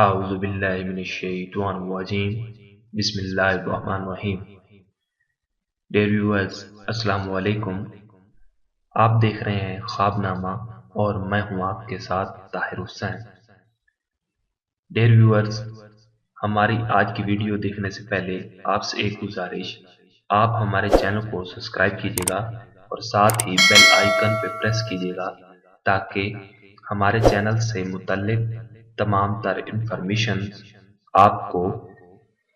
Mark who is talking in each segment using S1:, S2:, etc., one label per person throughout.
S1: اعوذ باللہ من الشیطان الرجیم بسم اللہ الرحمن الرحیم۔ ڈیئر ویورز، السلام علیکم۔ آپ دیکھ رہے ہیں خواب نامہ اور میں ہوں آپ کے ساتھ طاہر حسین۔ ڈیئر ویورز، ہماری آج کی ویڈیو دیکھنے سے پہلے آپ سے ایک گزارش، آپ ہمارے چینل کو سبسکرائب کیجیے گا اور ساتھ ہی بیل آئیکن پہ پریس کیجیے گا تاکہ ہمارے چینل سے متعلق تمام تر انفارمیشن آپ کو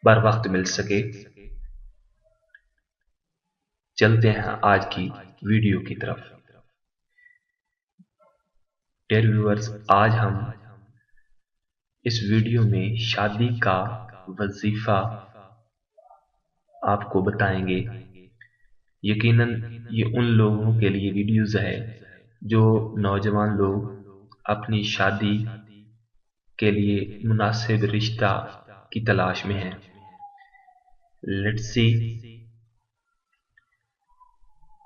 S1: بر وقت مل سکے۔ چلتے ہیں آج کی ویڈیو کی طرف۔ ڈیئر ویورز، آج ہم اس ویڈیو میں شادی کا وظیفہ آپ کو بتائیں گے۔ یقیناً یہ ان لوگوں کے لیے ویڈیوز ہے جو نوجوان لوگ اپنی شادی کے لیے مناسب رشتہ کی تلاش میں ہیں۔ Let's see.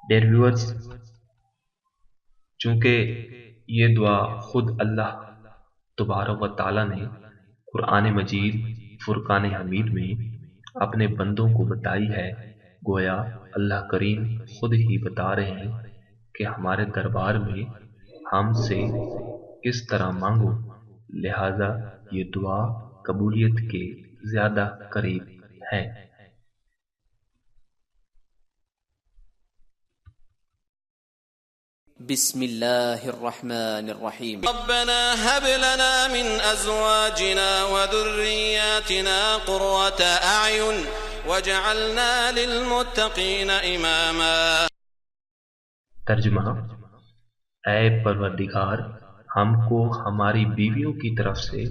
S1: ڈیئر ویورز، چونکہ یہ دعا خود اللہ تبارک و تعالی نے قرآن مجید فرقان حمید میں اپنے بندوں کو بتائی ہے، گویا اللہ کریم خود ہی بتا رہے ہیں کہ ہمارے دربار میں ہم سے کس طرح مانگو، لہذا یہ دعا قبولیت کے زیادہ قریب ہے۔
S2: بسم اللہ الرحمن الرحیم۔
S3: ربنا هب لنا من ازواجنا وذرياتنا قرة اعین واجعلنا للمتقین اماما۔
S1: ترجمہ: اے پروردگار، ہم کو ہماری بیویوں کی طرف سے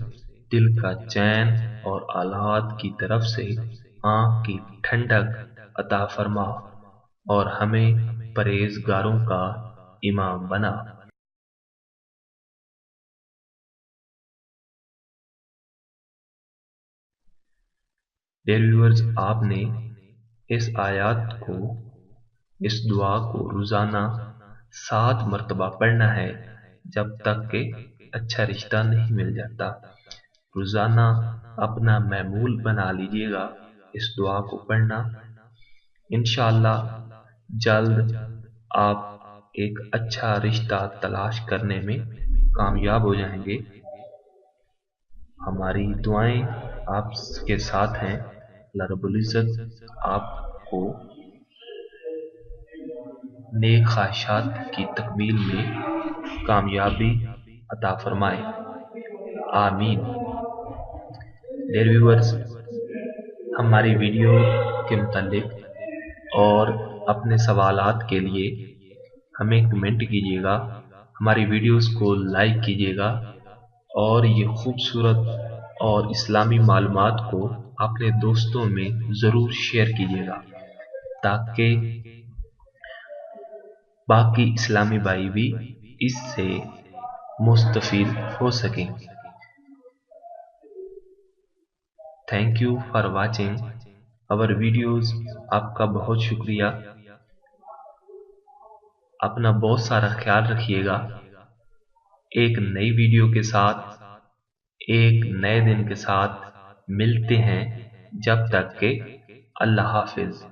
S1: دل کا چین اور اولاد کی طرف سے آنکھ کی ٹھنڈک عطا فرما اور ہمیں پرہیزگاروں کا امام بنا۔ ڈیئر ویورز، آپ نے اس آیات کو، اس دعا کو روزانہ 7 مرتبہ پڑھنا ہے جب تک کہ اچھا رشتہ نہیں مل جاتا۔ روزانہ اپنا معمول بنا لیجیے گا اس دعا کو پڑھنا۔ انشاءاللہ جلد آپ ایک اچھا رشتہ تلاش کرنے میں کامیاب ہو جائیں گے۔ ہماری دعائیں آپ کے ساتھ ہیں۔ اللہ رب العزت آپ کو نیک خواہشات کی تکمیل میں کامیابی عطا فرمائے، آمین۔ ڈیئر ویورز، ہماری ویڈیو کے متعلق اور اپنے سوالات کے لیے ہمیں کمنٹ کیجیے گا، ہماری ویڈیوز کو لائک کیجیے گا اور یہ خوبصورت اور اسلامی معلومات کو اپنے دوستوں میں ضرور شیئر کیجیے گا تاکہ باقی اسلامی بھائی بھی اس سے مستفید ہو سکیں۔ تھینک یو فار واچنگ اور ویڈیوز۔ آپ کا بہت شکریہ۔ اپنا بہت سارا خیال رکھیے گا۔ ایک نئی ویڈیو کے ساتھ، ایک نئے دن کے ساتھ ملتے ہیں، جب تک کہ اللہ حافظ۔